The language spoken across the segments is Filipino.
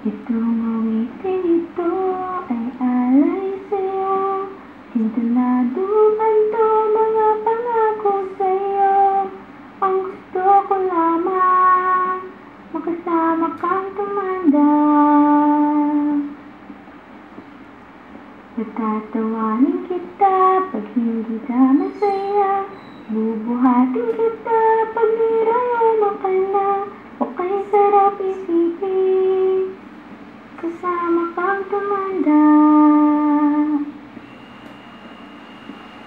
Itong awitin ito ay alay sa'yo. Tintanaduhan to mga pangako sa'yo. Ang gusto ko lamang makasama kang tumanda. Patatawanin kita pag hindi ka masaya. Bubuhatin kita pag nirayoma ka na. O kaya sarap isipin kasama kang tumanda.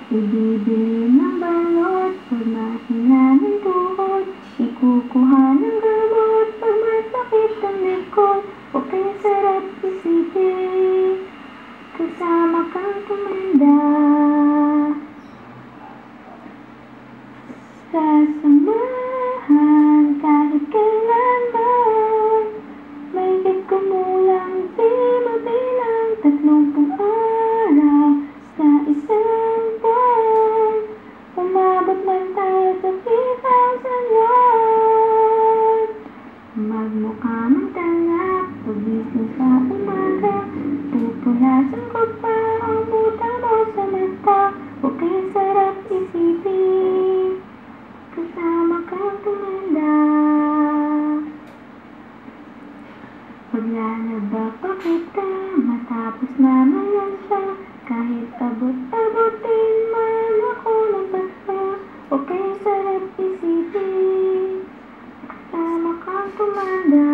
Ibibili ng balot pag mahina ng tuhod. Ikukuha ng gamot pag masakit ang likod. O kaya sarap isipin kasama kang tumanda. Sasamahan kahit kailanman. May kumulang di mabilang 30 araw sa isang buwan. Umabot man tayo sa 3,000 magmukha mang tanga pagising sa umaga. Pupunasan ko pa ang butang mo sa mata. O kaya sarap isipin kasama kang tumanda. Paglalaba pa kita matapos na malansya. Kahit abot-abotin man ako ng basta. O kaya sarap isipin kasama kang tumanda.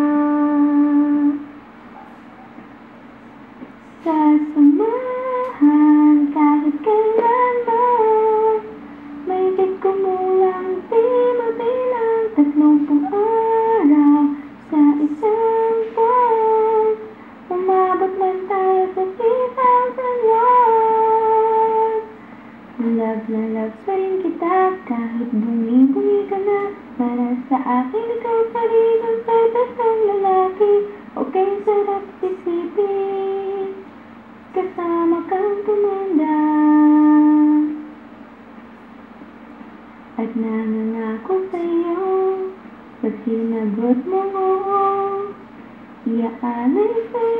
Sasamahan kahit kailanman. May kumulang di mabilang 30 araw sa isang buwan. Umabot man tayo sa 3,000 love na love pa rin kita kahit bungi-bungi ka na. Para sa akin ikaw pa rin ang perfectong lalaki. Okay, sarap isipin kasama kang tumanda. At nangangako sa'yo pag sinagot mo oo, iaalay sa'yo